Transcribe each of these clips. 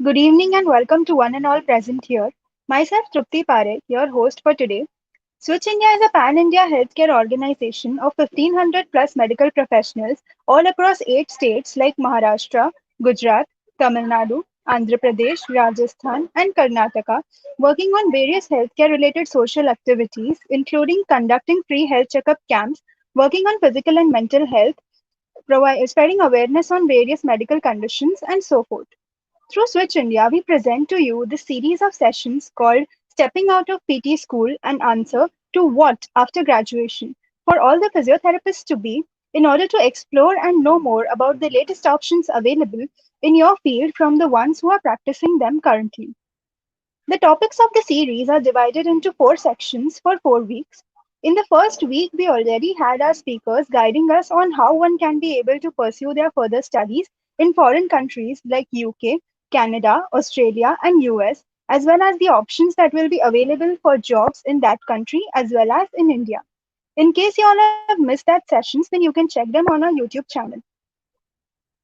Good evening and welcome to one and all present here. Myself, Trupti Parekh, your host for today. Switch India is a pan India healthcare organization of 1500 plus medical professionals all across 8 states like Maharashtra, Gujarat, Tamil Nadu, Andhra Pradesh, Rajasthan, and Karnataka, working on various healthcare related social activities, including conducting free health checkup camps, working on physical and mental health, spreading awareness on various medical conditions, and so forth. Through Switch India, we present to you the series of sessions called Stepping Out of PT School and Answer to What After Graduation for all the physiotherapists to be in order to explore and know more about the latest options available in your field from the ones who are practicing them currently. The topics of the series are divided into 4 sections for 4 weeks. In the first week, we already had our speakers guiding us on how one can be able to pursue their further studies in foreign countries like UK, Canada, Australia, and US, as well as the options that will be available for jobs in that country as well as in India. In case you all have missed that sessions, then you can check them on our YouTube channel.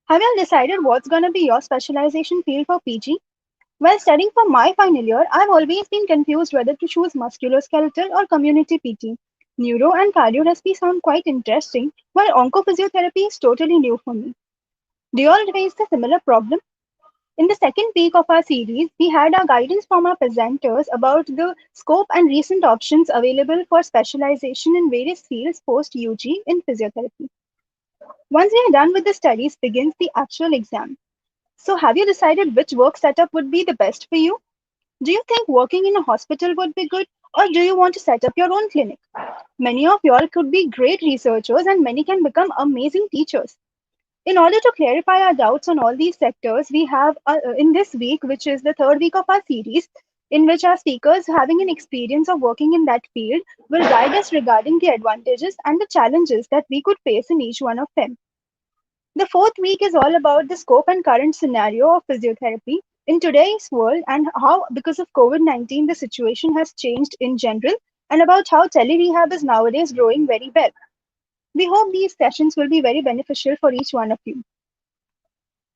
Have you all decided what's going to be your specialization field for PG? While studying for my final year, I've always been confused whether to choose musculoskeletal or community PT. Neuro and cardiotherapy sound quite interesting, while oncophysiotherapy is totally new for me. Do you all face a similar problem? In the second week of our series, we had our guidance from our presenters about the scope and recent options available for specialization in various fields post UG in physiotherapy. Once we are done with the studies, begins the actual exam. So, have you decided which work setup would be the best for you? Do you think working in a hospital would be good, or do you want to set up your own clinic? Many of y'all could be great researchers, and many can become amazing teachers. In order to clarify our doubts on all these sectors, we have in this week, which is the third week of our series, in which our speakers having an experience of working in that field will guide us regarding the advantages and the challenges that we could face in each one of them. The fourth week is all about the scope and current scenario of physiotherapy in today's world and how, because of COVID-19, the situation has changed in general, and about how tele-rehab is nowadays growing very well. We hope these sessions will be very beneficial for each one of you.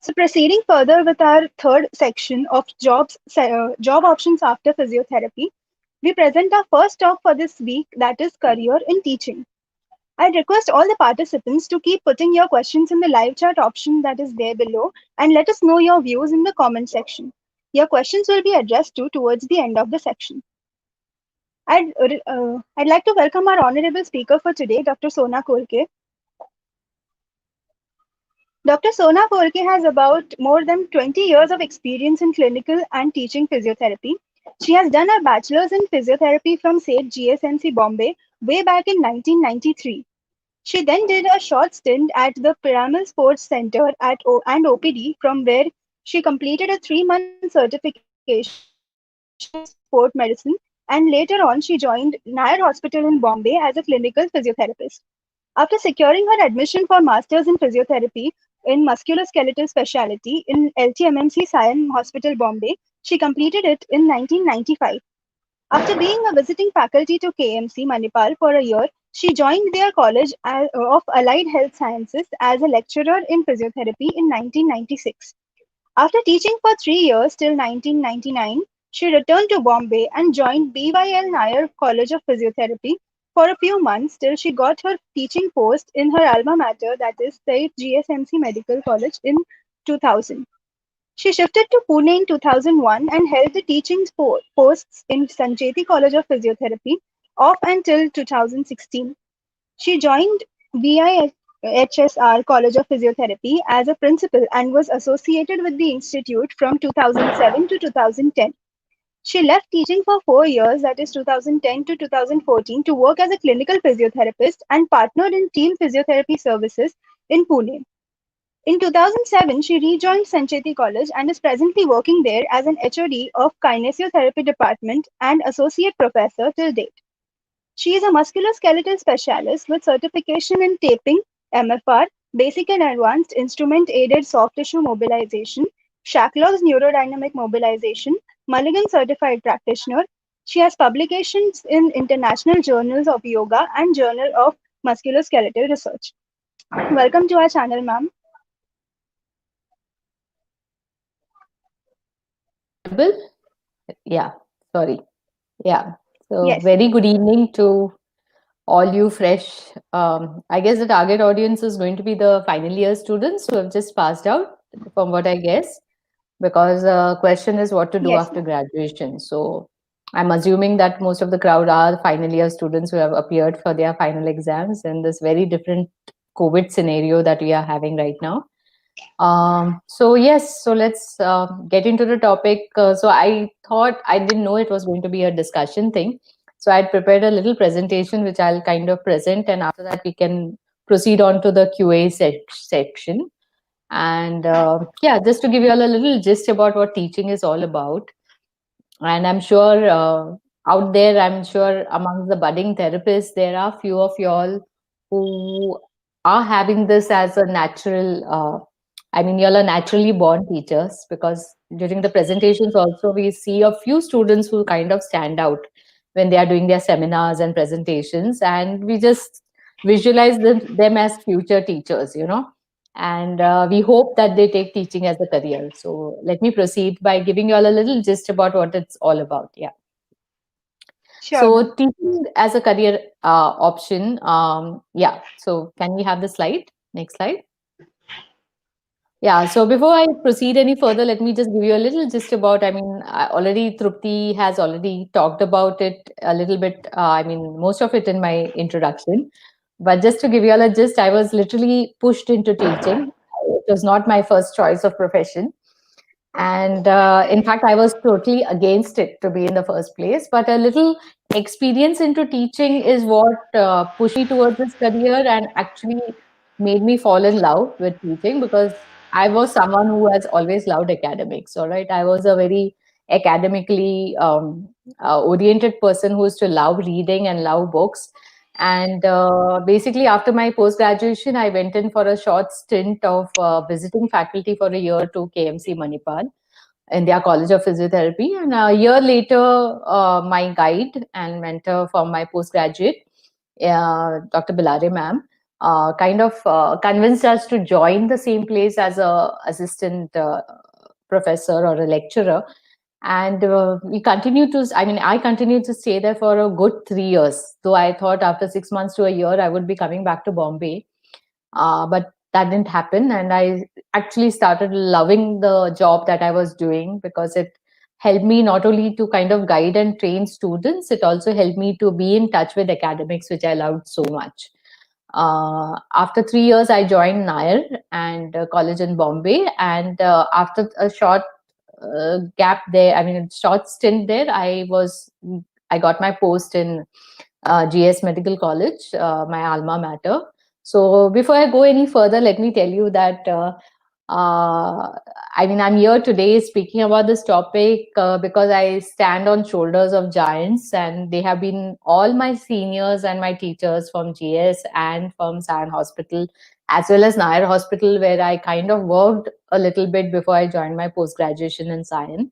So, proceeding further with our third section of job options after physiotherapy, we present our first talk for this week, that is career in teaching. I'd request all the participants to keep putting your questions in the live chat option that is there below and let us know your views in the comment section. Your questions will be addressed to towards the end of the section. I'd like to welcome our honorable speaker for today, Dr. Sona Kolke. Dr. Sona Kolke has about more than 20 years of experience in clinical and teaching physiotherapy. She has done her bachelor's in physiotherapy from SAIT GSMC Bombay way back in 1993. She then did a short stint at the Piramal Sports Center and OPD, from where she completed a 3-month certification in sport medicine. And later on, she joined Nair Hospital in Bombay as a clinical physiotherapist. After securing her admission for Masters in Physiotherapy in Musculoskeletal Specialty in LTMMC Sion Hospital, Bombay, she completed it in 1995. After being a visiting faculty to KMC Manipal for a year, she joined their College of Allied Health Sciences as a lecturer in physiotherapy in 1996. After teaching for 3 years till 1999, she returned to Bombay and joined BYL Nair College of Physiotherapy for a few months till she got her teaching post in her alma mater, that is the GSMC Medical College, in 2000. She shifted to Pune in 2001 and held the teaching posts in Sancheti College of Physiotherapy off until 2016. She joined VIHSR College of Physiotherapy as a principal and was associated with the institute from 2007 to 2010. She left teaching for 4 years, that is 2010 to 2014, to work as a clinical physiotherapist and partnered in team physiotherapy services in Pune. In 2007, she rejoined Sancheti College and is presently working there as an HOD of Kinesiotherapy Department and Associate Professor till date. She is a musculoskeletal specialist with certification in taping, MFR, basic and advanced instrument aided soft tissue mobilization, Shacklock's neurodynamic mobilization, Mulligan certified practitioner. She has publications in international journals of yoga and Journal of Musculoskeletal Research. Welcome to our channel, ma'am. audible? Yeah, sorry. Yeah. So, Yes. very good evening to all you fresh. I guess the target audience is going to be the final year students who have just passed out, from what I guess, because the question is what to do Yes. after graduation. So, I'm assuming that most of the crowd are final year students who have appeared for their final exams in this very different COVID scenario that we are having right now. So yes, so let's get into the topic. So I thought I didn't know it was going to be a discussion thing. So I'd prepared a little presentation which I'll kind of present, and after that we can proceed on to the QA section. And yeah, just to give you all a little gist about what teaching is all about. And I'm sure out there, I'm sure amongst the budding therapists, there are few of y'all who are having this as a natural. I mean, y'all are naturally born teachers, because during the presentations also we see a few students who kind of stand out when they are doing their seminars and presentations, and we just visualize them as future teachers, and we hope that they take teaching as a career. So let me proceed by giving you all a little gist about what it's all about. Yeah. Sure, ma'am. So teaching as a career option. Yeah. So can we have the slide? Next slide. Yeah. So before I proceed any further, let me just give you a little gist about. I mean, already Trupti has already talked about it a little bit. I mean, most of it in my introduction. But just to give you all a gist, I was literally pushed into teaching. It was not my first choice of profession. And in fact, I was totally against it to be in the first place. But a little experience into teaching is what pushed me towards this career and actually made me fall in love with teaching, because I was someone who has always loved academics. All right. I was a very academically oriented person who used to love reading and love books. And basically, after my post graduation, I went in for a short stint of visiting faculty for a year to KMC Manipal in their College of Physiotherapy. And a year later, my guide and mentor for my postgraduate, Dr. Bilare ma'am, kind of convinced us to join the same place as a assistant professor or a lecturer. And we continued to, I mean, I continued to stay there for a good 3 years, though I thought after 6 months to a year I would be coming back to Bombay. But that didn't happen. And I actually started loving the job that I was doing, because it helped me not only to kind of guide and train students, it also helped me to be in touch with academics, which I loved so much. After 3 years, I joined Nair and college in Bombay. And after a short gap there, I mean, a short stint there, I got my post in GS Medical College, my alma mater. So before I go any further, let me tell you that uh, I mean, I'm here today speaking about this topic because I stand on shoulders of giants, and they have been all my seniors and my teachers from GS and from Sion Hospital, as well as Nair Hospital, where I kind of worked a little bit before I joined my post graduation in Sion.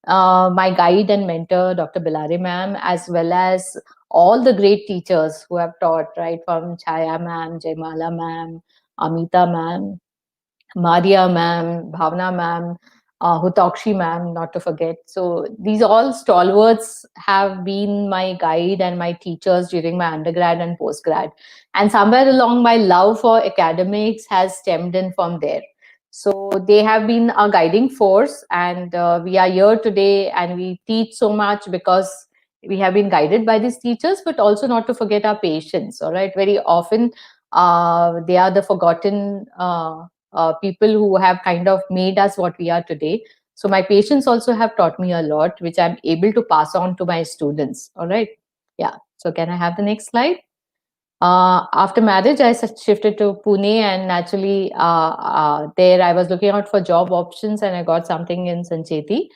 My guide and mentor, Dr. Bilare ma'am, as well as all the great teachers who have taught, right from Chaya ma'am, Jaimala ma'am, Amita ma'am, Maria ma'am, Bhavna ma'am, Hutakshi ma'am, not to forget. So these all stalwarts have been my guide and my teachers during my undergrad and postgrad. And somewhere along, my love for academics has stemmed in from there. So they have been a guiding force, and we are here today, and we teach so much because we have been guided by these teachers, but also not to forget our patients. All right, very often they are the forgotten people who have kind of made us what we are today. So my patients also have taught me a lot, which I'm able to pass on to my students. All right. Yeah. So can I have the next slide? After marriage, I shifted to Pune, and naturally, there I was looking out for job options, and I got something in Sancheti,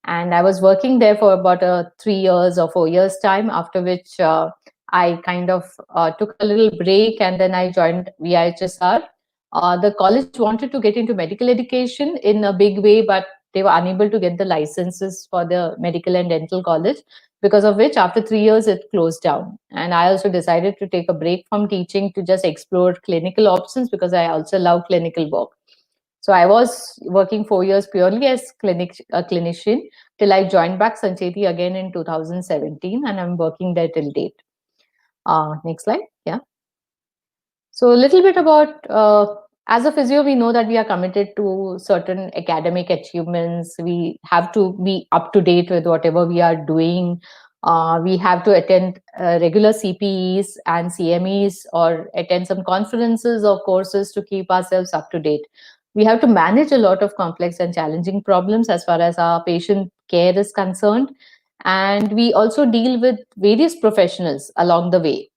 and I was working there for about 3 years or 4 years time. After which, I kind of took a little break, and then I joined VIHSR. The college wanted to get into medical education in a big way, but they were unable to get the licenses for the medical and dental college, because of which after 3 years it closed down. And I also decided to take a break from teaching to just explore clinical options, because I also love clinical work. So I was working 4 years purely as a clinician, till I joined back Sancheti again in 2017, and I'm working there till date. Next slide. Yeah. So a little bit about, as a physio, we know that we are committed to certain academic achievements. We have to be up to date with whatever we are doing. We have to attend regular CPEs and CMEs, or attend some conferences or courses to keep ourselves up to date. We have to manage a lot of complex and challenging problems as far as our patient care is concerned. And we also deal with various professionals along the way,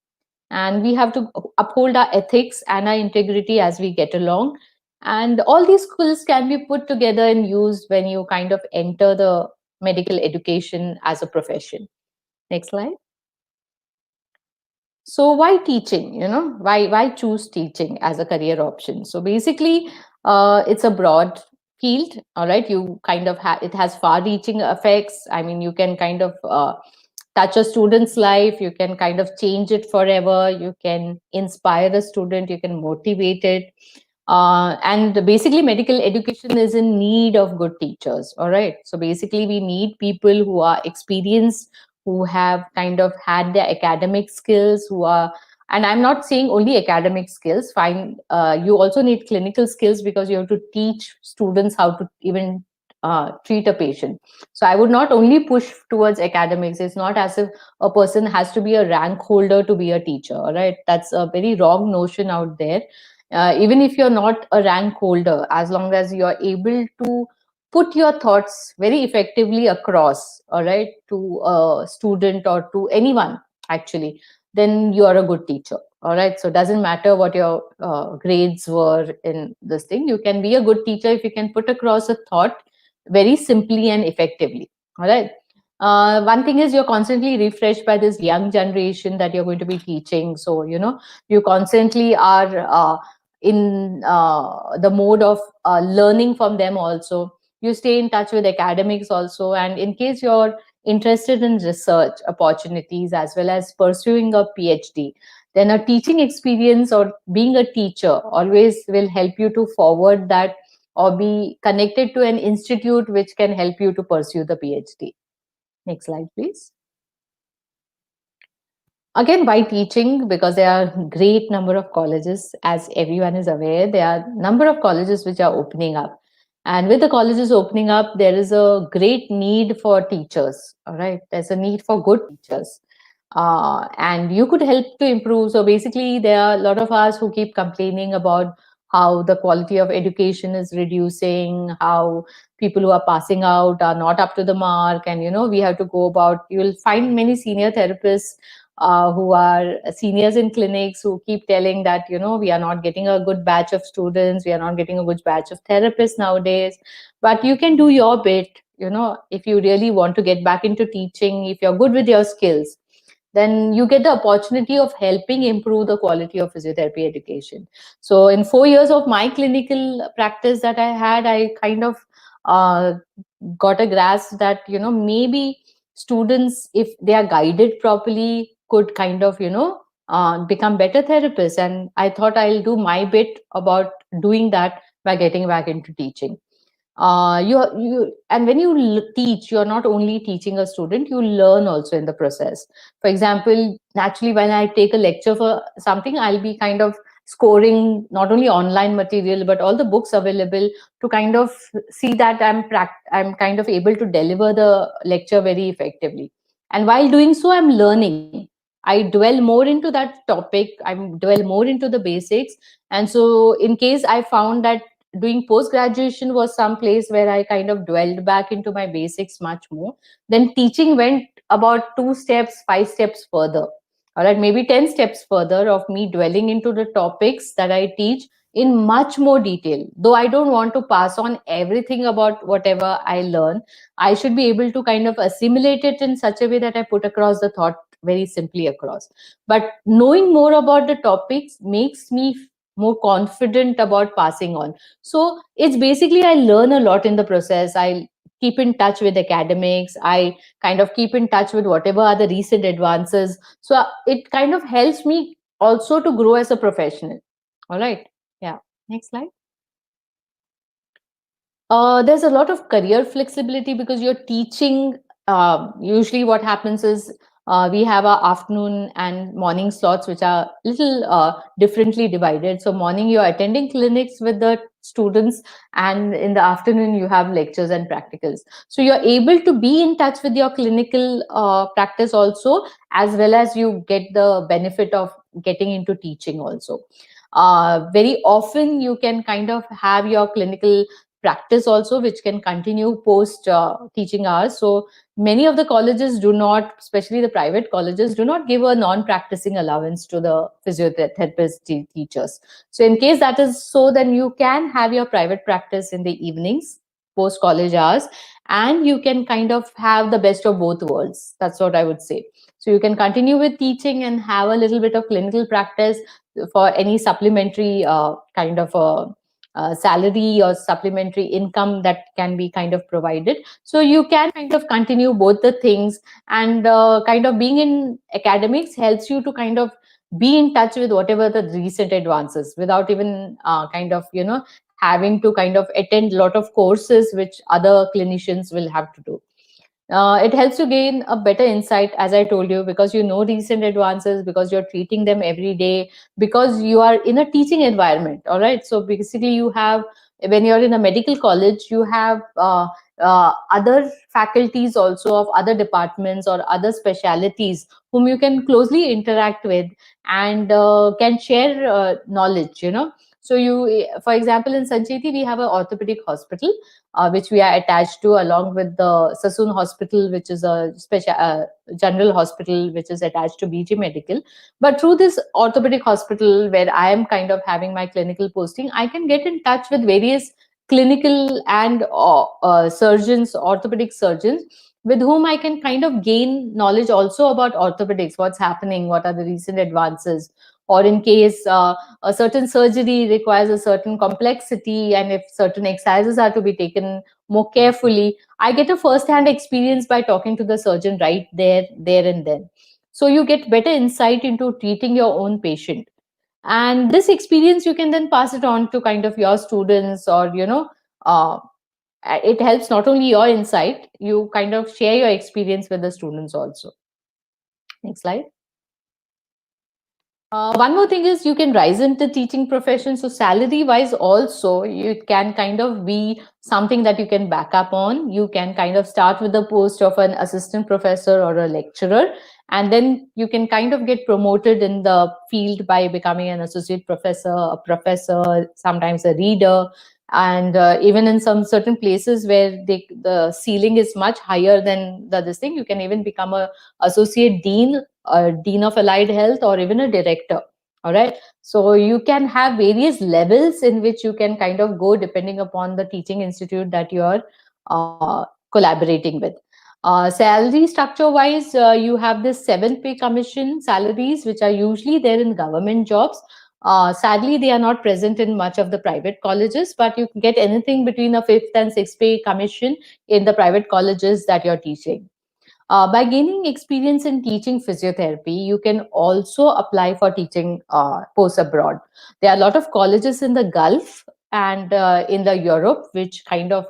and we have to uphold our ethics and our integrity as we get along. And all these skills can be put together and used when you kind of enter the medical education as a profession. Next slide. So why teaching? Why choose teaching as a career option? So basically, it's a broad field. All right, you kind of it has far-reaching effects. I mean, you can kind of touch a student's life. You can kind of change it forever. You can inspire a student. You can motivate it. And basically, medical education is in need of good teachers. All right. So basically, we need people who are experienced, who have kind of had their academic skills, who are, and I'm not saying only academic skills, fine. You also need clinical skills, because you have to teach students how to even treat a patient. So I would not only push towards academics. It's not as if a person has to be a rank holder to be a teacher. All right. That's a very wrong notion out there. Even if you're not a rank holder, as long as you're able to put your thoughts very effectively across, all right, to a student or to anyone, actually, then you are a good teacher. All right. So it doesn't matter what your grades were in this thing. You can be a good teacher if you can put across a thought very simply and effectively. All right. One thing is, you're constantly refreshed by this young generation that you're going to be teaching. So, you constantly are in the mode of learning from them also. You stay in touch with academics also. And in case you're interested in research opportunities as well as pursuing a PhD, then a teaching experience or being a teacher always will help you to forward that, or be connected to an institute which can help you to pursue the PhD. Next slide, please. Again, why teaching? Because there are great number of colleges, as everyone is aware. There are number of colleges which are opening up. And with the colleges opening up, there is a great need for teachers. All right. There's a need for good teachers. And you could help to improve. So basically, there are a lot of us who keep complaining about how the quality of education is reducing, how people who are passing out are not up to the mark. And, we have to go about, you will find many senior therapists who are seniors in clinics, who keep telling that, we are not getting a good batch of students, we are not getting a good batch of therapists nowadays. But you can do your bit, if you really want to get back into teaching, if you're good with your skills, then you get the opportunity of helping improve the quality of physiotherapy education. So in 4 years of my clinical practice that I had, I kind of uh, got a grasp that, maybe students, if they are guided properly, could kind of, become better therapists. And I thought I'll do my bit about doing that by getting back into teaching. You and when you teach, you're not only teaching a student, you learn also in the process. For example, naturally, when I take a lecture for something, I'll be kind of scoring not only online material but all the books available, to kind of see that I'm kind of able to deliver the lecture very effectively. And while doing so, I'm learning. I dwell more into that topic, I dwell more into the basics. And so in case I found that doing post graduation was some place where I kind of dwelled back into my basics much more, then teaching went about 2 steps, 5 steps further. All right, maybe 10 steps further, of me dwelling into the topics that I teach in much more detail. Though I don't want to pass on everything about whatever I learn, I should be able to kind of assimilate it in such a way that I put across the thought very simply across. But knowing more about the topics makes me more confident about passing on. So it's basically, I learn a lot in the process. I keep in touch with academics. I kind of keep in touch with whatever are the recent advances. So it kind of helps me also to grow as a professional. All right. Yeah. Next slide. There's a lot of career flexibility because you're teaching. Usually, what happens is we have our afternoon and morning slots, which are little differently divided. So, morning you're attending clinics with the students, and in the afternoon you have lectures and practicals. So, you're able to be in touch with your clinical practice also, as well as you get the benefit of getting into teaching also. Very often, you can kind of have your clinical practice also, which can continue post teaching hours. So many of the colleges do not, especially the private colleges, do not give a non-practicing allowance to the physiotherapist teachers. So in case that is so, then you can have your private practice in the evenings post college hours, and you can kind of have the best of both worlds. That's what I would say. So you can continue with teaching and have a little bit of clinical practice for any supplementary kind of salary or supplementary income that can be kind of provided. So you can kind of continue both the things, and kind of being in academics helps you to kind of be in touch with whatever the recent advances without even kind of having to kind of attend a lot of courses which other clinicians will have to do. It helps you gain a better insight, as I told you, because you know recent advances, because you're treating them every day, because you are in a teaching environment. All right. So basically, you have, when you're in a medical college, you have other faculties also of other departments or other specialities whom you can closely interact with, and can share knowledge, So you, for example, in Sancheti, we have an orthopedic hospital, which we are attached to, along with the Sassoon Hospital, which is a special general hospital, which is attached to BG Medical. But through this orthopedic hospital, where I am kind of having my clinical posting, I can get in touch with various clinical and surgeons, orthopedic surgeons, with whom I can kind of gain knowledge also about orthopedics, what's happening, what are the recent advances, or in case a certain surgery requires a certain complexity, and if certain exercises are to be taken more carefully, I get a first hand experience by talking to the surgeon right there and then. So you get better insight into treating your own patient, and this experience you can then pass it on to kind of your students, or uh, it helps not only your insight, you kind of share your experience with the students also. Next slide. One more thing is you can rise into teaching profession. So salary wise also, you can kind of be something that you can back up on. You can kind of start with the post of an assistant professor or a lecturer, and then you can kind of get promoted in the field by becoming an associate professor, a professor, sometimes a reader. And even in some certain places where the ceiling is much higher than this thing, you can even become a associate dean, a dean of allied health, or even a director. All right. So you can have various levels in which you can kind of go depending upon the teaching institute that you are collaborating with. Salary structure wise, you have this 7th pay commission salaries, which are usually there in government jobs. Sadly, they are not present in much of the private colleges, but you can get anything between a 5th and 6th pay commission in the private colleges that you're teaching. By gaining experience in teaching physiotherapy, you can also apply for teaching posts abroad. There are a lot of colleges in the Gulf and in the Europe which kind of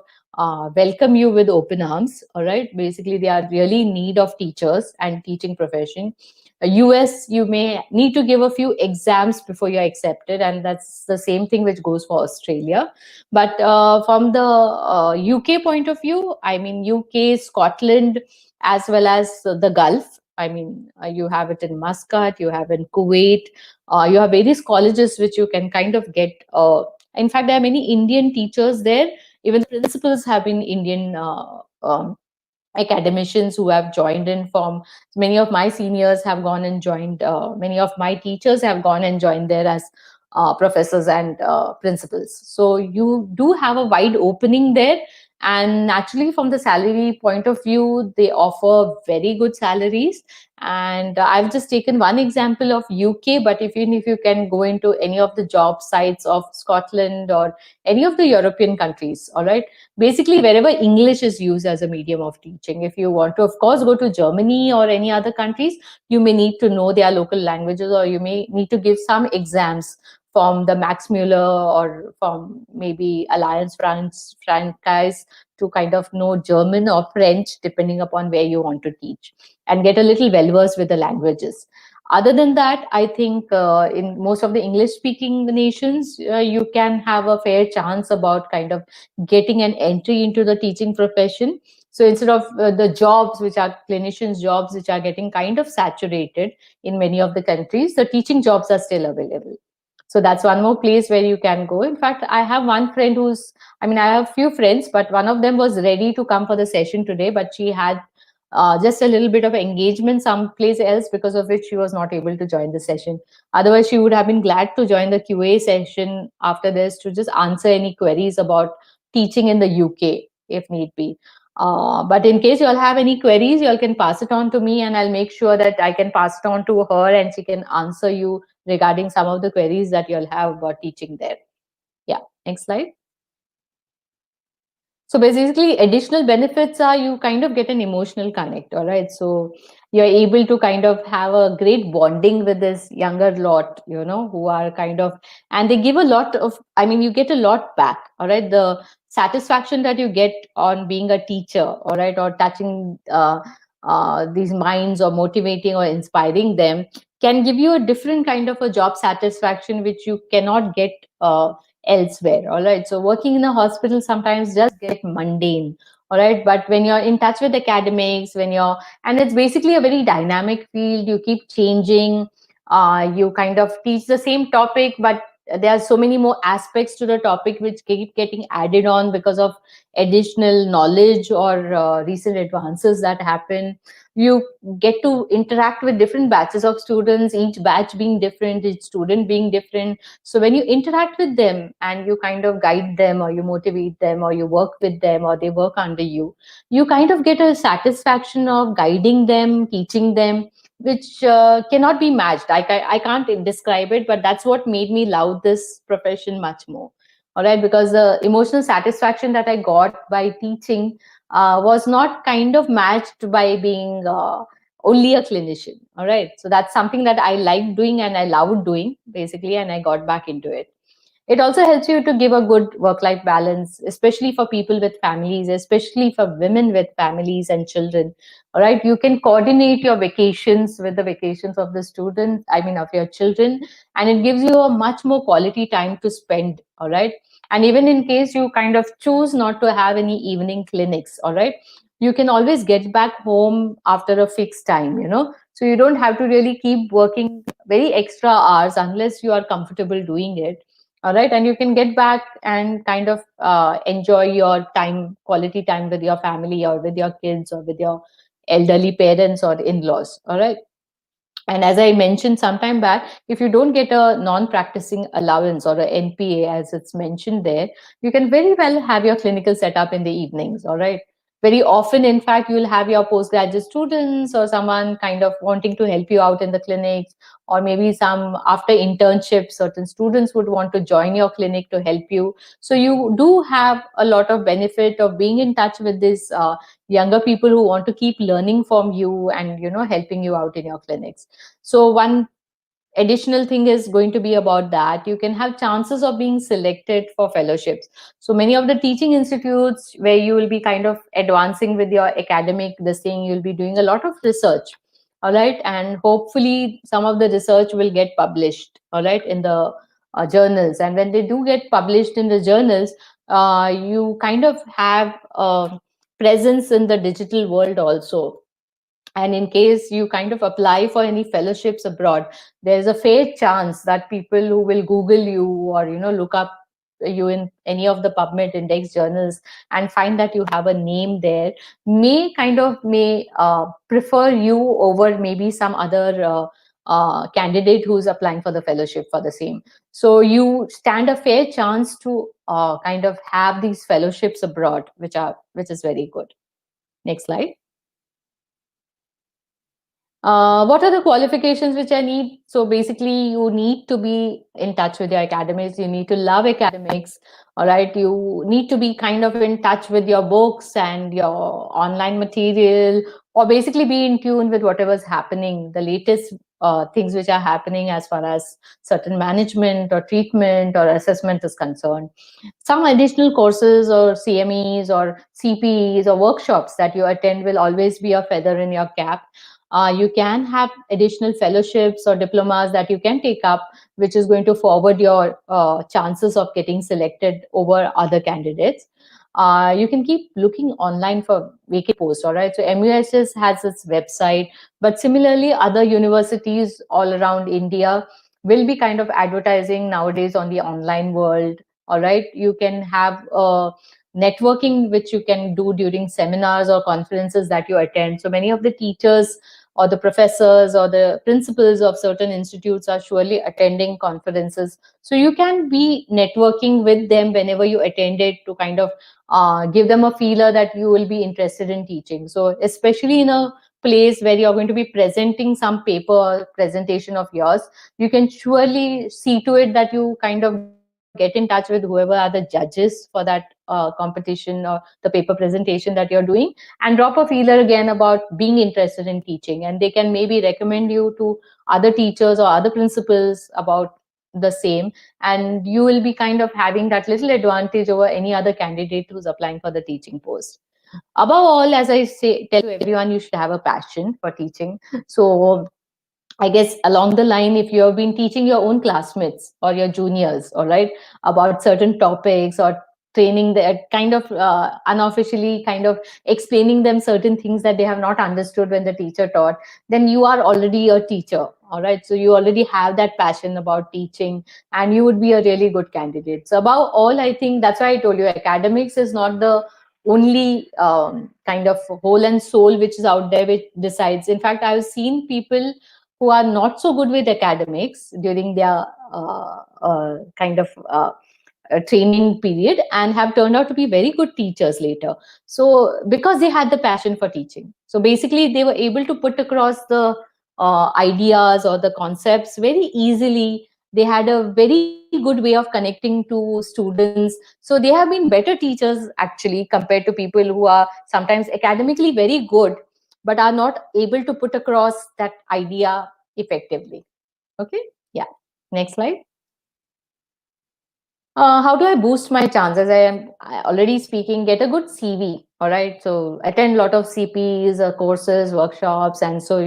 welcome you with open arms. All right, basically they are really in need of teachers and teaching profession. US, you may need to give a few exams before you're accepted, and that's the same thing which goes for Australia. But from the UK point of view, I mean, UK, Scotland, as well as the Gulf. I mean, you have it in Muscat, you have in Kuwait, you have various colleges which you can kind of get. In fact, there are many Indian teachers there. Even the principals have been Indian academicians who have joined in from. Many of my seniors have gone and joined, many of my teachers have gone and joined there as professors and principals. So you do have a wide opening there, and naturally from the salary point of view, they offer very good salaries. And I've just taken one example of UK, but even if you can go into any of the job sites of Scotland or any of the European countries, all right, basically wherever English is used as a medium of teaching. If you want to, of course, go to Germany or any other countries, you may need to know their local languages, or you may need to give some exams from the Max Muller or from maybe Alliance Francaise to kind of know German or French, depending upon where you want to teach, and get a little well versed with the languages. Other than that, I think in most of the English speaking nations, you can have a fair chance about kind of getting an entry into the teaching profession. So instead of the jobs which are clinicians jobs which are getting kind of saturated in many of the countries, the teaching jobs are still available. So that's one more place where you can go. In fact, I have one friend who's, I mean, I have few friends, but one of them was ready to come for the session today, but she had just a little bit of engagement someplace else, because of which she was not able to join the session. Otherwise, she would have been glad to join the QA session after this to just answer any queries about teaching in the UK if need be. But in case you all have any queries, you all can pass it on to me, and I'll make sure that I can pass it on to her and she can answer you regarding some of the queries that you all have about teaching there. Yeah, next slide. So basically, additional benefits are you kind of get an emotional connect, all right? So you're able to kind of have a great bonding with this younger lot, who are kind of, and they give a lot of, I mean, you get a lot back, all right? The satisfaction that you get on being a teacher, all right, or touching these minds or motivating or inspiring them can give you a different kind of a job satisfaction, which you cannot get. Elsewhere, all right? So working in a hospital sometimes just get mundane, all right? But when you're in touch with academics, and it's basically a very dynamic field, you keep changing, you kind of teach the same topic, but there are so many more aspects to the topic which keep getting added on because of additional knowledge or recent advances that happen. You get to interact with different batches of students, each batch being different, each student being different. So when you interact with them and you kind of guide them or you motivate them or you work with them or they work under you, you kind of get a satisfaction of guiding them, teaching them, which cannot be matched. I can't describe it, but that's what made me love this profession much more. All right, because the emotional satisfaction that I got by teaching was not kind of matched by being only a clinician. All right, so that's something that I like doing and I loved doing basically, and I got back into it. It also helps you to give a good work life balance, especially for people with families, especially for women with families and children. All right, you can coordinate your vacations with the vacations of the students, I mean, of your children, and it gives you a much more quality time to spend. All right, and even in case you kind of choose not to have any evening clinics, all right, you can always get back home after a fixed time. So you don't have to really keep working very extra hours unless you are comfortable doing it. All right, and you can get back and kind of enjoy your time, quality time with your family or with your kids or with your elderly parents or in-laws. All right, and as I mentioned sometime back, if you don't get a non-practicing allowance or a NPA, as it's mentioned there, you can very well have your clinical setup in the evenings. All right. Very often, in fact, you'll have your postgraduate students or someone kind of wanting to help you out in the clinics, or maybe some after internship, certain students would want to join your clinic to help you. So you do have a lot of benefit of being in touch with this younger people who want to keep learning from you and helping you out in your clinics. So one additional thing is going to be about that you can have chances of being selected for fellowships. So many of the teaching institutes where you will be kind of advancing with your academic this thing, you'll be doing a lot of research. All right, and hopefully some of the research will get published, all right, in the journals. And when they do get published in the journals, you kind of have a presence in the digital world also. And in case you kind of apply for any fellowships abroad, there's a fair chance that people who will Google you or look up you in any of the PubMed index journals and find that you have a name there, may prefer you over maybe some other candidate who's applying for the fellowship for the same. So you stand a fair chance to kind of have these fellowships abroad, which is very good. Next slide. What are the qualifications which I need? So basically, you need to be in touch with your academics. You need to love academics. All right. You need to be kind of in touch with your books and your online material, or basically be in tune with whatever's happening, the latest things which are happening as far as certain management or treatment or assessment is concerned. Some additional courses or CMEs or CPEs or workshops that you attend will always be a feather in your cap. You can have additional fellowships or diplomas that you can take up, which is going to forward your chances of getting selected over other candidates. You can keep looking online for vacant posts, all right? So MUSS has its website, but similarly, other universities all around India will be kind of advertising nowadays on the online world, all right? You can have networking, which you can do during seminars or conferences that you attend. So many of the teachers or the professors or the principals of certain institutes are surely attending conferences. So you can be networking with them whenever you attend it to kind of give them a feeler that you will be interested in teaching. So especially in a place where you're going to be presenting some paper or presentation of yours, you can surely see to it that you kind of get in touch with whoever are the judges for that competition or the paper presentation that you're doing, and drop a feeler again about being interested in teaching, and they can maybe recommend you to other teachers or other principals about the same, and you will be kind of having that little advantage over any other candidate who's applying for the teaching post. Above all, as I say, tell to everyone, you should have a passion for teaching. So I guess along the line, if you have been teaching your own classmates or your juniors, all right, about certain topics or training that kind of unofficially kind of explaining them certain things that they have not understood when the teacher taught, then you are already a teacher, all right? So you already have that passion about teaching, and you would be a really good candidate. So above all, I think that's why I told you academics is not the only kind of whole and soul which is out there which decides. In fact, I've seen people who are not so good with academics during their kind of training period and have turned out to be very good teachers later. So because they had the passion for teaching. So basically, they were able to put across the ideas or the concepts very easily. They had a very good way of connecting to students. So they have been better teachers actually compared to people who are sometimes academically very good but are not able to put across that idea effectively. Okay, yeah. Next slide. How do I boost my chances? Already speaking, get a good CV. All right. So attend a lot of CPs, courses, workshops. And so,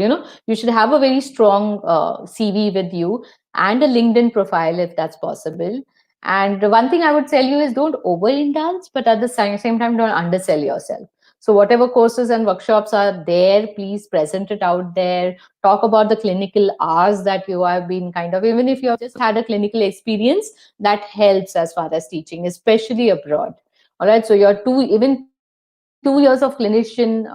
you should have a very strong CV with you and a LinkedIn profile if that's possible. And one thing I would tell you is don't overindulge, but at the same time, don't undersell yourself. So whatever courses and workshops are there, please present it out there. Talk about the clinical hours that you have been kind of, even if you have just had a clinical experience, that helps as far as teaching, especially abroad. All right. So your even 2 years of clinician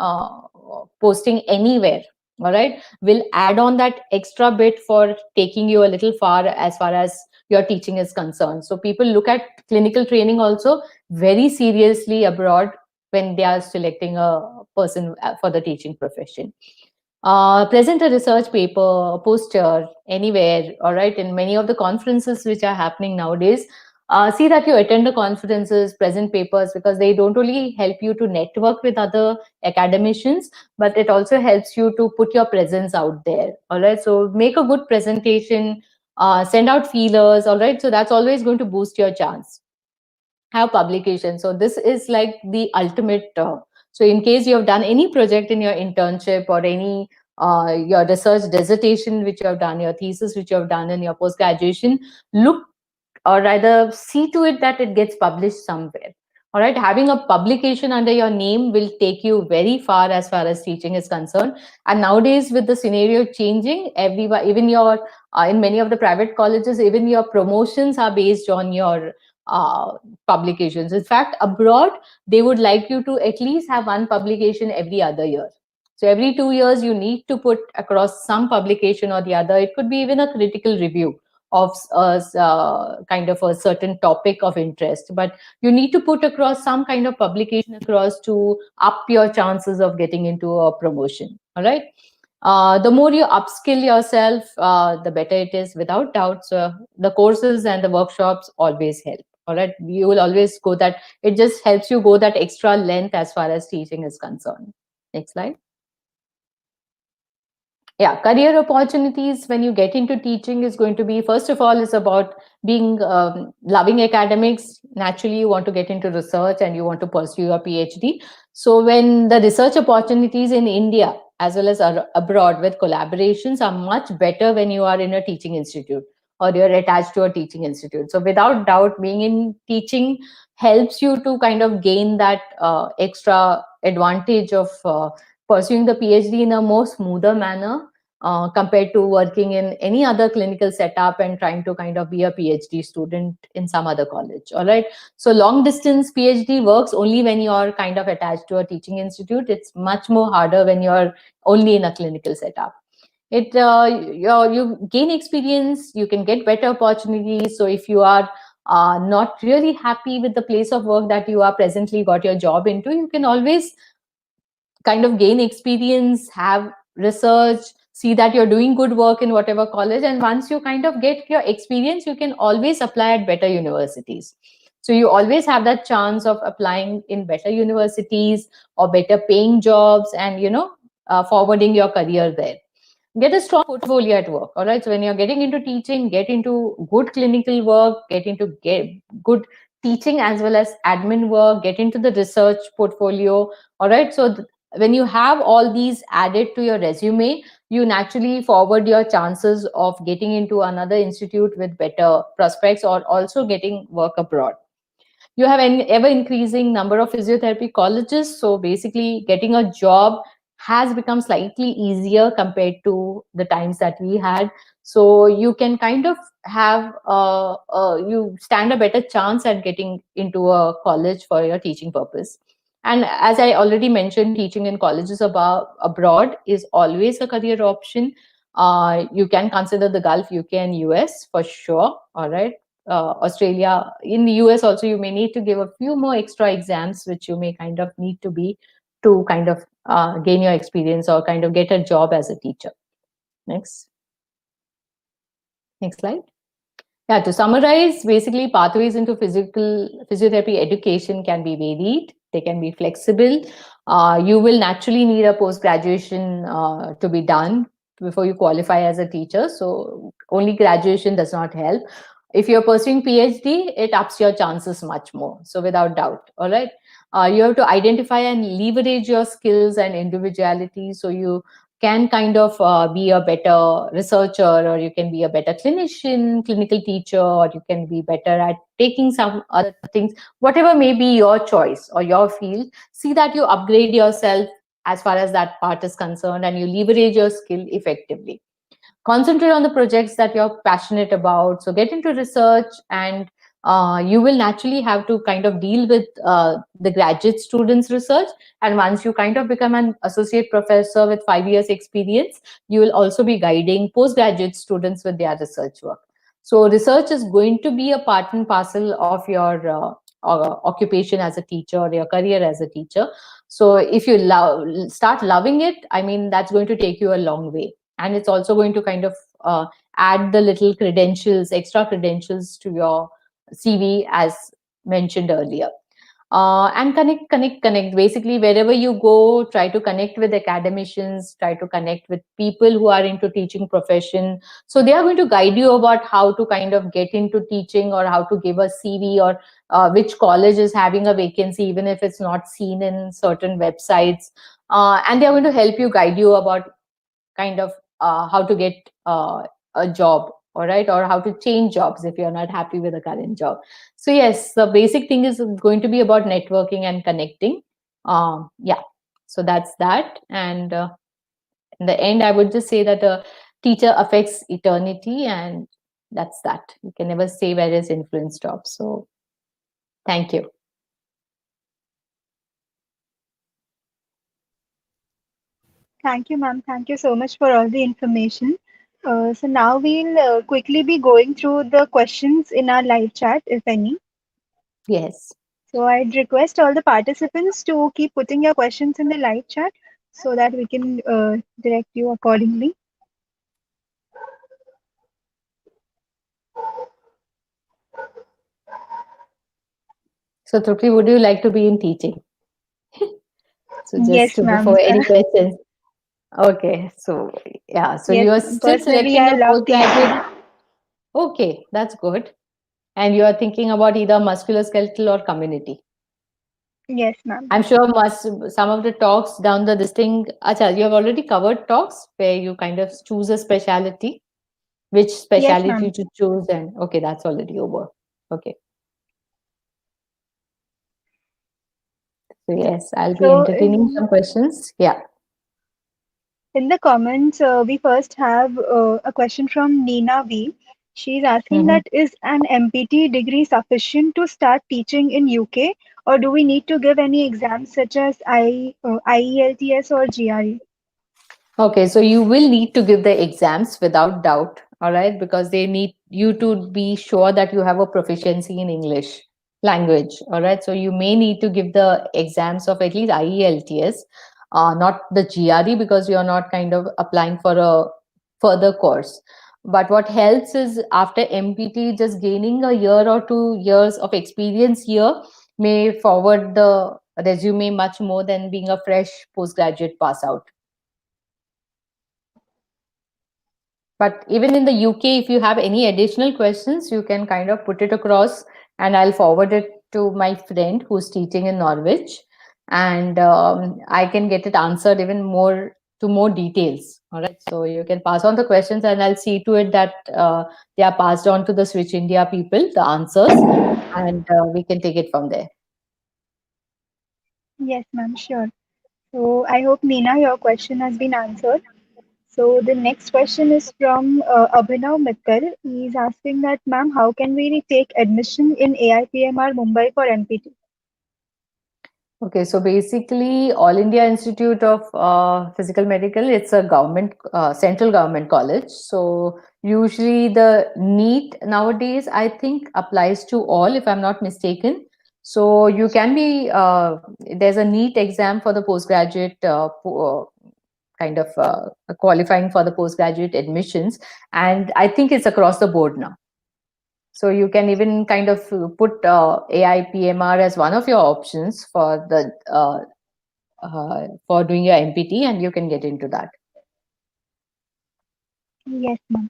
posting anywhere, all right, will add on that extra bit for taking you a little far as your teaching is concerned. So people look at clinical training also very seriously abroad when they are selecting a person for the teaching profession. Present a research paper, a poster anywhere, all right, in many of the conferences which are happening nowadays. See that you attend the conferences, present papers, because they don't only help you to network with other academicians, but it also helps you to put your presence out there. All right, so make a good presentation, send out feelers. All right, so that's always going to boost your chance. Have publication. So this is like the ultimate. So in case you have done any project in your internship or any your research dissertation which you have done, your thesis which you have done in your post graduation, look or rather see to it that it gets published somewhere. All right, having a publication under your name will take you very far as teaching is concerned. And nowadays, with the scenario changing, everyone, even your in many of the private colleges, even your promotions are based on your uh, publications. In fact, abroad, they would like you to at least have one publication every other year. So every 2 years, you need to put across some publication or the other. It could be even a critical review of a kind of a certain topic of interest, but you need to put across some kind of publication across to up your chances of getting into a promotion. All right. The more you upskill yourself, the better it is, without doubt. So the courses and the workshops always help. All right, you will always go that. It just helps you go that extra length as far as teaching is concerned. Next slide. Yeah, career opportunities when you get into teaching is going to be, first of all, is about being loving academics. Naturally, you want to get into research and you want to pursue your PhD. So when the research opportunities in India as well as abroad with collaborations are much better when you are in a teaching institute or you're attached to a teaching institute. So without doubt, being in teaching helps you to kind of gain that extra advantage of pursuing the PhD in a more smoother manner compared to working in any other clinical setup and trying to kind of be a PhD student in some other college. All right. So long distance PhD works only when you're kind of attached to a teaching institute. It's much more harder when you're only in a clinical setup. You gain experience, you can get better opportunities. So if you are not really happy with the place of work that you are presently got your job into, you can always kind of gain experience, have research, see that you're doing good work in whatever college. And once you kind of get your experience, you can always apply at better universities. So you always have that chance of applying in better universities or better paying jobs and, forwarding your career there. Get a strong portfolio at work. All right. So when you're getting into teaching, get into good clinical work, get good teaching as well as admin work, get into the research portfolio. All right. So when you have all these added to your resume, you naturally forward your chances of getting into another institute with better prospects or also getting work abroad. You have an ever increasing number of physiotherapy colleges, so basically getting a job has become slightly easier compared to the times that we had. So you can kind of have you stand a better chance at getting into a college for your teaching purpose. And as I already mentioned, teaching in colleges abroad is always a career option. You can consider the Gulf, UK, and US for sure. All right. Australia, in the US also, you may need to give a few more extra exams, which you may kind of need to be to kind of gain your experience or kind of get a job as a teacher. Next, next slide. Yeah, to summarize, basically pathways into physiotherapy education can be varied. They can be flexible. You will naturally need a post graduation to be done before you qualify as a teacher. So only graduation does not help. If you're pursuing PhD, it ups your chances much more. So without doubt, all right. You have to identify and leverage your skills and individuality. So you can kind of be a better researcher, or you can be a better clinician, clinical teacher, or you can be better at taking some other things, whatever may be your choice or your field. See that you upgrade yourself as far as that part is concerned and you leverage your skill effectively. Concentrate on the projects that you're passionate about. So get into research, and you will naturally have to kind of deal with the graduate students research. And once you kind of become an associate professor with 5 years experience, you will also be guiding postgraduate students with their research work. So research is going to be a part and parcel of your occupation as a teacher or your career as a teacher. So if you start loving it, I mean, that's going to take you a long way. And it's also going to kind of add the little credentials, extra credentials to your CV, as mentioned earlier. And connect. Basically, wherever you go, try to connect with academicians, try to connect with people who are into teaching profession. So they are going to guide you about how to kind of get into teaching, or how to give a CV, or which college is having a vacancy, even if it's not seen in certain websites. And they are going to help you, guide you about kind of how to get a job, all right, or how to change jobs if you're not happy with the current job. So yes, the basic thing is going to be about networking and connecting. Yeah, so that's that. And in the end, I would just say that a teacher affects eternity, and that's that. You can never say where his influence stops. So thank you. Thank you, ma'am. Thank you so much for all the information. So now we'll quickly be going through the questions in our live chat, if any. Yes. So I'd request all the participants to keep putting your questions in the live chat so that we can direct you accordingly. So Trupti, would you like to be in teaching? So just Yes, ma'am. before any questions. Okay, so yeah, so Yes, you are ma'am. still Personally, selecting I a love postgraduate. teaching. Okay, that's good. And you are thinking about either musculoskeletal or community. Yes, ma'am. I'm sure some of the talks down the this thing. Acha, you have already covered talks where you kind of choose a specialty, which Yes, specialty ma'am. to choose, and okay, that's already over. Okay, so yes, I'll be So entertaining some questions. Yeah. in the comments, we first have a question from Nina V. She's asking Mhm. that is an MPT degree sufficient to start teaching in UK, or do we need to give any exams such as IELTS or GRE? Okay, so you will need to give the exams without doubt, all right, because they need you to be sure that you have a proficiency in English language, all right. So you may need to give the exams of at least IELTS, not the GRE, because you're not kind of applying for a further course. But what helps is after MPT, just gaining a year or 2 years of experience here may forward the resume much more than being a fresh postgraduate pass out. But even in the UK, if you have any additional questions, you can kind of put it across and I'll forward it to my friend who's teaching in Norwich. And I can get it answered even more to more details. All right. So you can pass on the questions and I'll see to it that they are passed on to the Switch India people, the answers, and we can take it from there. Yes, ma'am, sure. So I hope Nina, your question has been answered. So the next question is from Abhinav Mittal. He's asking that, ma'am, how can we take admission in AIPMR Mumbai for MPT? Okay, so basically, All India Institute of Physical Medical, it's a government, central government college. So usually the NEET nowadays, I think, applies to all, if I'm not mistaken. So you can be, there's a NEET exam for the postgraduate kind of qualifying for the postgraduate admissions. And I think it's across the board now. So you can even kind of put AIPMR as one of your options for doing your MPT, and you can get into that. Yes, ma'am.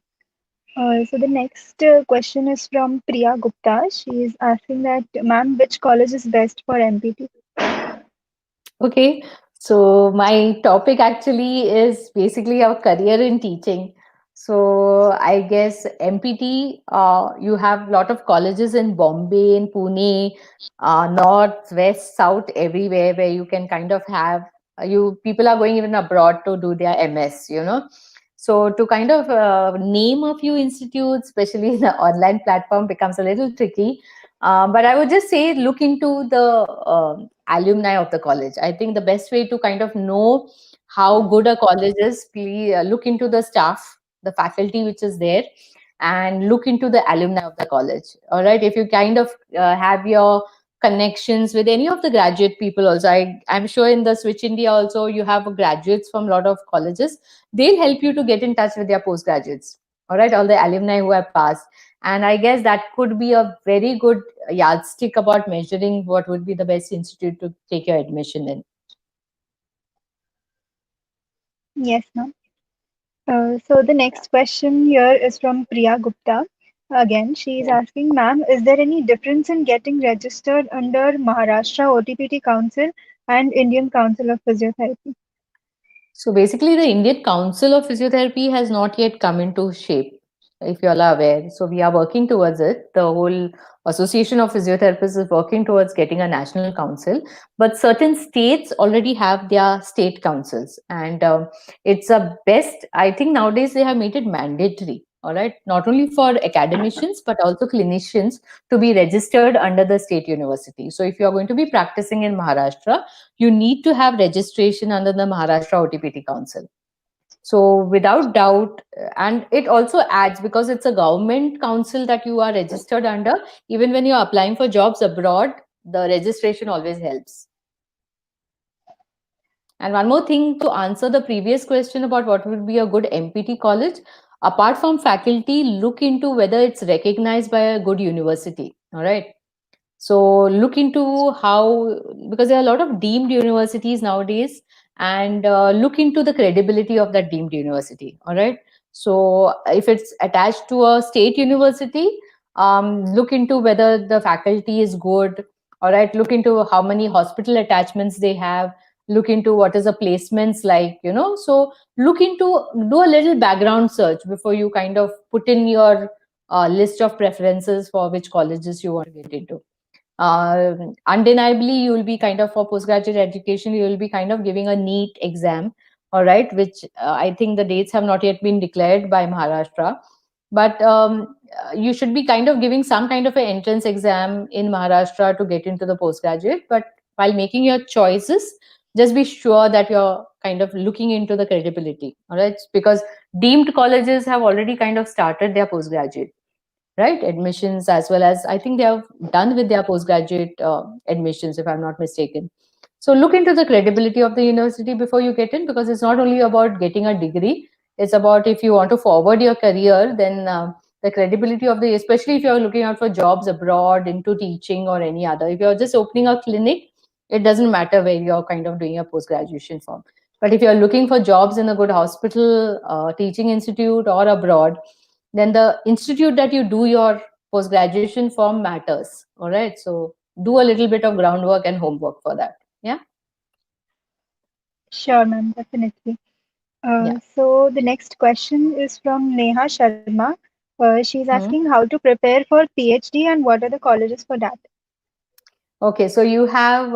So the next question is from Priya Gupta. She is asking that, ma'am, which college is best for MPT? Okay, so my topic actually is basically our career in teaching. So I guess MPT, you have a lot of colleges in Bombay, in Pune, north, west, south, everywhere where you can kind of have you people are going even abroad to do their MS, you know. So to kind of name a few institutes, especially the online platform, becomes a little tricky. But I would just say look into the alumni of the college. I think the best way to kind of know how good a college is, please look into the staff, the faculty which is there, and look into the alumni of the college. All right, if you kind of have your connections with any of the graduate people also, I'm sure in the Switch India also you have graduates from a lot of colleges. They'll help you to get in touch with their postgraduates. All right, all the alumni who have passed. And I guess that could be a very good yardstick about measuring what would be the best institute to take your admission in. Yes, ma'am. So the next question here is from Priya Gupta. Again, she is asking, ma'am, is there any difference in getting registered under Maharashtra OTPT Council and Indian Council of Physiotherapy? So basically, the Indian Council of Physiotherapy has not yet come into shape, if you all are aware. So we are working towards it. The whole Association of Physiotherapists is working towards getting a national council. But certain states already have their state councils, and it's a best. I think nowadays they have made it mandatory. All right, not only for academicians but also clinicians to be registered under the state university. So if you are going to be practicing in Maharashtra, you need to have registration under the Maharashtra OTPT Council. So without doubt, and it also adds because it's a government council that you are registered under, even when you're applying for jobs abroad, the registration always helps. And one more thing to answer the previous question about what would be a good MPT college, apart from faculty, look into whether it's recognized by a good university. All right. So look into how, because there are a lot of deemed universities nowadays, and look into the credibility of that deemed university. All right. So if it's attached to a state university, look into whether the faculty is good. All right. Look into how many hospital attachments they have. Look into what is the placements like, So look into, do a little background search before you kind of put in your list of preferences for which colleges you want to get into. Undeniably, you will be kind of, for postgraduate education, you will be kind of giving a NEET exam, all right, which I think the dates have not yet been declared by Maharashtra. But you should be kind of giving some kind of an entrance exam in Maharashtra to get into the postgraduate. But while making your choices, just be sure that you're kind of looking into the credibility, all right, because deemed colleges have already kind of started their postgraduate, right, admissions, as well as I think they have done with their postgraduate admissions, if I'm not mistaken. So look into the credibility of the university before you get in, because it's not only about getting a degree, it's about, if you want to forward your career, then the credibility of the, especially if you're looking out for jobs abroad into teaching or any other, if you're just opening a clinic, it doesn't matter where you're kind of doing a post graduation from. But if you're looking for jobs in a good hospital, teaching institute, or abroad, then the institute that you do your post graduation from matters. All right. So do a little bit of groundwork and homework for that. Yeah. Sure, ma'am, definitely. Yeah. So the next question is from Neha Sharma. She's asking Hmm. how to prepare for PhD and what are the colleges for that. Okay, so you have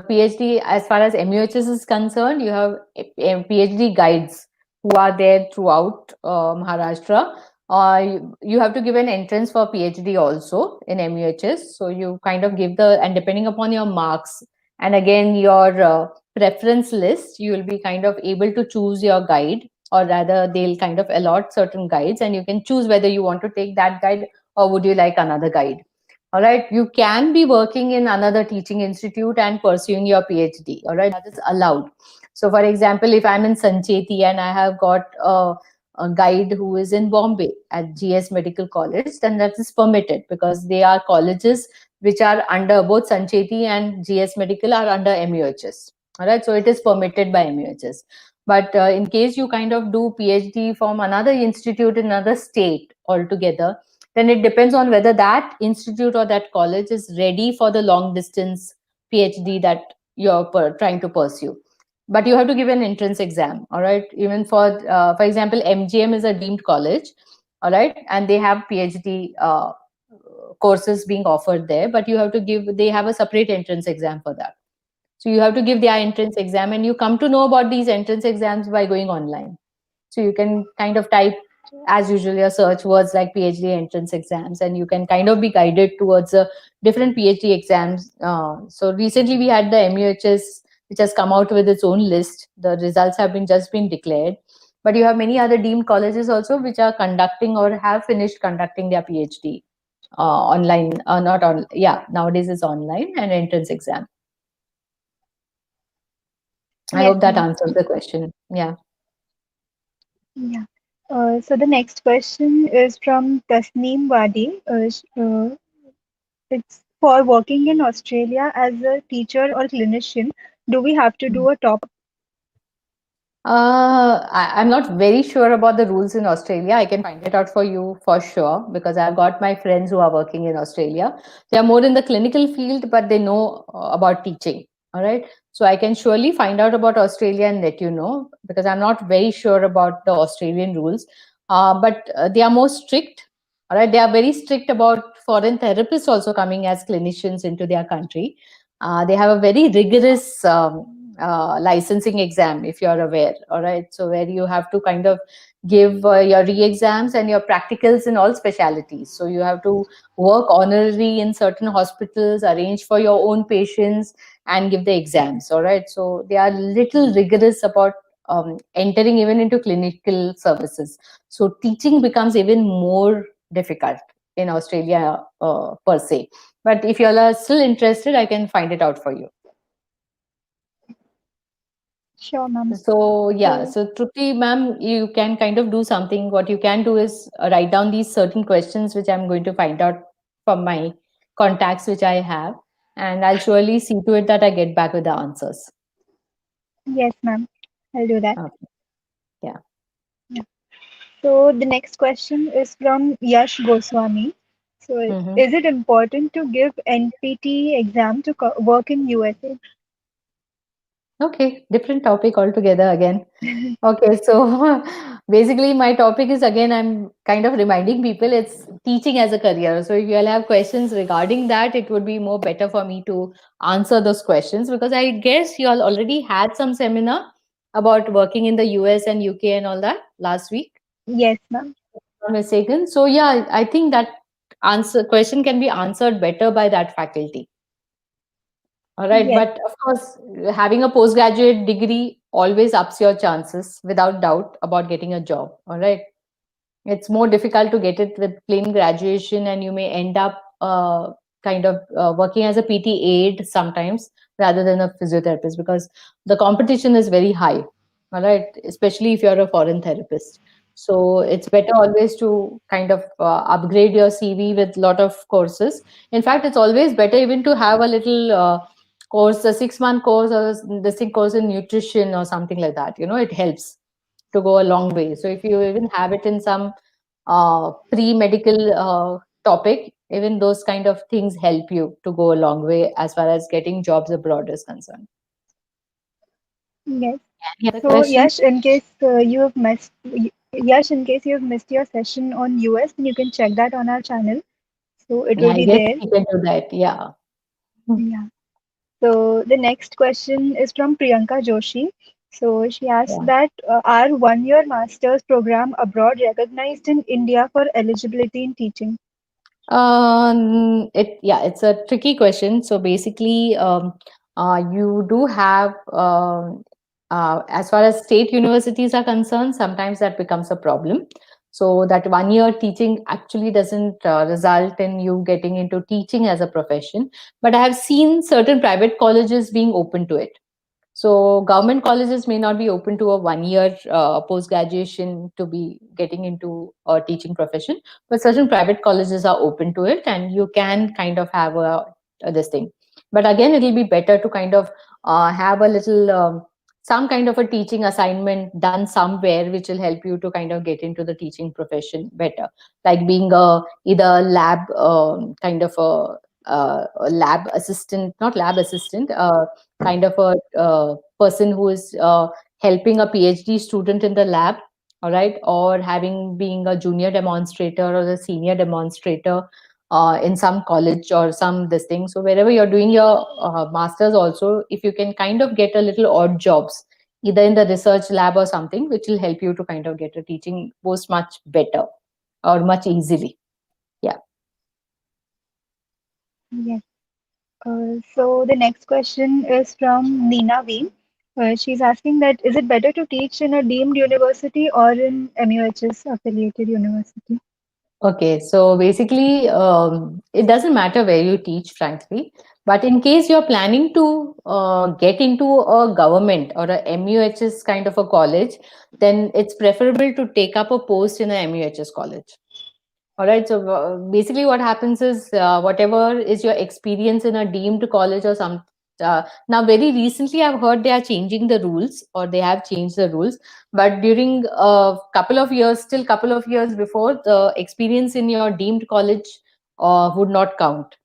PhD, as far as MUHS is concerned, you have PhD guides who are there throughout Maharashtra. You have to give an entrance for PhD also in MUHS. So you kind of give the, and depending upon your marks and again your preference list, you will be kind of able to choose your guide, or rather, they'll kind of allot certain guides, and you can choose whether you want to take that guide or would you like another guide. All right, you can be working in another teaching institute and pursuing your PhD. All right, that is allowed. So for example, if I'm in Sancheti and I have got a guide who is in Bombay at GS Medical College, then that is permitted, because they are colleges which are under, both Sancheti and GS Medical are under MUHS. All right, so it is permitted by MUHS. But in case you kind of do PhD from another institute in another state altogether, then it depends on whether that institute or that college is ready for the long distance PhD that you're trying to pursue. But you have to give an entrance exam, all right? Even for example, MGM is a deemed college, all right, and they have PhD courses being offered there. But you have to give, they have a separate entrance exam for that. So you have to give their entrance exam, and you come to know about these entrance exams by going online. So you can kind of type, as usual, your search words like PhD entrance exams, and you can kind of be guided towards a different PhD exams. So recently we had the MUHS, which has come out with its own list. The results have been just been declared. But you have many other deemed colleges also which are conducting or have finished conducting their PhD online. Not on, yeah. Nowadays it's online and entrance exam. I Yes, hope that ma'am. answers the question. Yeah. Yeah. So the next question is from Tasneem Wadi. It's for working in Australia as a teacher or clinician. Do we have to do a top? I'm not very sure about the rules in Australia. I can find it out for you for sure, because I've got my friends who are working in Australia. They are more in the clinical field, but they know about teaching. All right. So I can surely find out about Australia and let you know, because I'm not very sure about the Australian rules. But they are more strict. All right. They are very strict about foreign therapists also coming as clinicians into their country. They have a very rigorous licensing exam, if you're aware. All right, so where you have to kind of give your re-exams and your practicals in all specialities. So you have to work honorary in certain hospitals, arrange for your own patients, and give the exams. All right, so they are little rigorous about entering even into clinical services. So teaching becomes even more difficult in Australia per se. But if you all are still interested, I can find it out for you. Sure, ma'am. So yeah, So, so Trupti ma'am, you can kind of do something. What you can do is write down these certain questions which I'm going to find out from my contacts which I have, and I'll surely see to it that I get back with the answers. Yes, ma'am. I'll do that. Okay. Yeah. Yeah. So the next question is from Yash Goswami. So Hmm. is it important to give NPT exam to work in USA? Okay, different topic altogether again. Okay, so basically, my topic is again, I'm kind of reminding people it's teaching as a career. So, if you'll have questions regarding that, it would be more better for me to answer those questions because I guess you all already had some seminar about working in the US and UK and all that last week, Yes, ma'am. if I'm not mistaken. So, yeah, I think that answer question can be answered better by that faculty. All right, Yes, but of course, having a postgraduate degree always ups your chances without doubt about getting a job. All right, it's more difficult to get it with plain graduation, and you may end up kind of working as a PT aide sometimes rather than a physiotherapist because the competition is very high. All right, especially if you're a foreign therapist. So it's better always to kind of upgrade your CV with lot of courses. In fact, it's always better even to have a little course, a 6 month course or this thing course in nutrition or something like that. You know, it helps to go a long way. So if you even have it in some pre-medical topic, even those kind of things help you to go a long way as far as getting jobs abroad is concerned. yes. Any other So question? Yash, in case you have missed your session on US, then you can check that on our channel. So it Yeah, will I be guess there. we can do that. Yeah. Yeah. So the next question is from Priyanka Joshi. So she asks Yeah. that are one-year master's program abroad recognized in India for eligibility in teaching? It's a tricky question. So basically, you do have, as far as state universities are concerned, sometimes that becomes a problem. So that 1 year teaching actually doesn't result in you getting into teaching as a profession. But I have seen certain private colleges being open to it. So government colleges may not be open to a 1 year post graduation to be getting into a teaching profession, but certain private colleges are open to it, and you can kind of have a this thing. But again, it'll be better to kind of have a little some kind of a teaching assignment done somewhere, which will help you to kind of get into the teaching profession better, like being a either lab kind of a lab assistant, not lab assistant. Kind of a person who is helping a PhD student in the lab, all right, or having being a junior demonstrator or a senior demonstrator in some college or some this thing. So wherever you're doing your masters, also if you can kind of get a little odd jobs, either in the research lab or something, which will help you to kind of get a teaching post much better or much easily. Yeah. Yes. So the next question is from Neena V. She's asking that is it better to teach in a deemed university or in MUHS affiliated university? Okay, so basically, it doesn't matter where you teach, frankly. But in case you're planning to get into a government or a MUHS kind of a college, then it's preferable to take up a post in a MUHS college. All right. So basically, what happens is whatever is your experience in a deemed college or some. Now, very recently, I've heard they are changing the rules, or they have changed the rules. But during a couple of years, still couple of years before, the experience in your deemed college would not count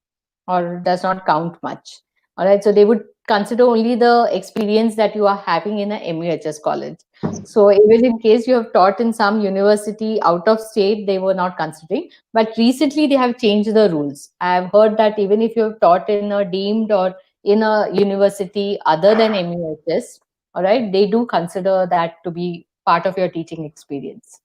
or does not count much. All right. So they would consider only the experience that you are having in a MUHS college. So even in case you have taught in some university out of state, they were not considering. But recently they have changed the rules. I have heard that even if you have taught in a deemed or in a university other than MUHS, all right, they do consider that to be part of your teaching experience.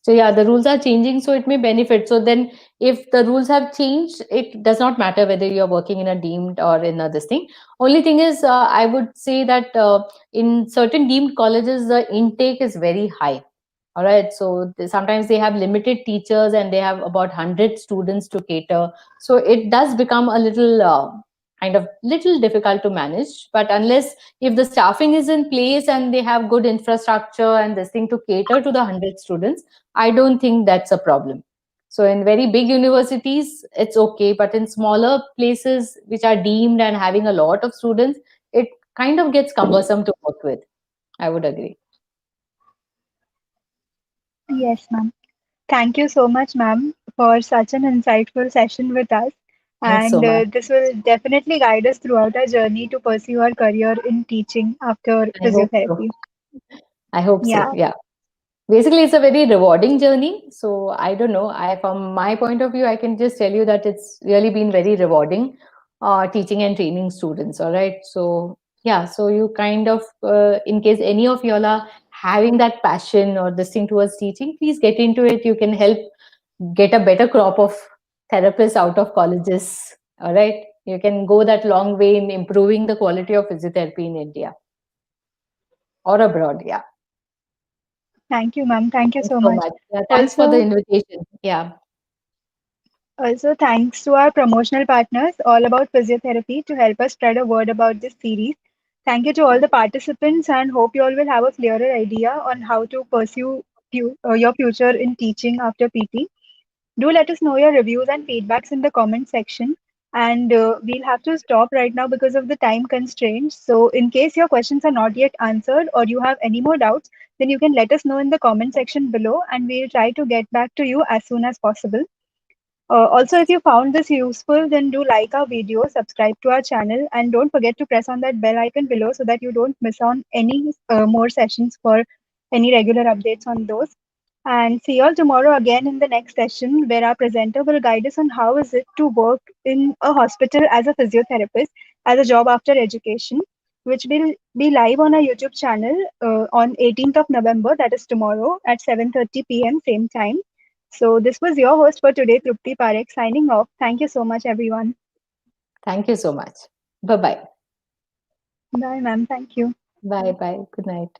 So yeah, the rules are changing, so it may benefit. So then, if the rules have changed, it does not matter whether you're working in a deemed or in a this thing. Only thing is, I would say that in certain deemed colleges, the intake is very high. All right, so sometimes they have limited teachers and they have about 100 students to cater. So it does become a little kind of little difficult to manage. But unless if the staffing is in place and they have good infrastructure and this thing to cater to the 100 students, I don't think that's a problem. So in very big universities, it's okay, but in smaller places which are deemed and having a lot of students, it kind of gets cumbersome to work with. I would agree. Yes, ma'am. Thank you so much, ma'am, for such an insightful session with us. Thanks so And much. this will definitely guide us throughout our journey to pursue our career in teaching after I hope so. physiotherapy. I hope so. Yeah, Yeah. Basically, it's a very rewarding journey. So I don't know. From my point of view, I can just tell you that it's really been very rewarding, teaching and training students. All right. So yeah. So you kind of, in case any of y'all are having that passion or this thing towards teaching, please get into it. You can help get a better crop of therapists out of colleges. All right. You can go that long way in improving the quality of physiotherapy in India or abroad. Yeah. thank you, ma'am. Thank you Thanks so so much. much. Yeah, thanks for the Also, invitation. Yeah. Also, thanks to our promotional partners, All About Physiotherapy, to help us spread a word about this series. Thank you to all the participants, and hope you all will have a clearer idea on how to pursue your future in teaching after PT. Do let us know your reviews and feedbacks in the comment section. And we'll have to stop right now because of the time constraints. So, in case your questions are not yet answered or you have any more doubts, then you can let us know in the comment section below, and we'll try to get back to you as soon as possible. Also, if you found this useful, then do like our video, subscribe to our channel, and don't forget to press on that bell icon below so that you don't miss on any more sessions for any regular updates on those. And see you all tomorrow again in the next session where our presenter will guide us on how is it to work in a hospital as a physiotherapist as a job after education, which will be live on our YouTube channel on 18th of November, that is tomorrow at 7:30 p.m. same time. So this was your host for today, Trupti Parekh, signing off. Thank you so much, everyone. Thank you so much. Bye bye. Bye, ma'am. Thank you. Bye bye. Good night.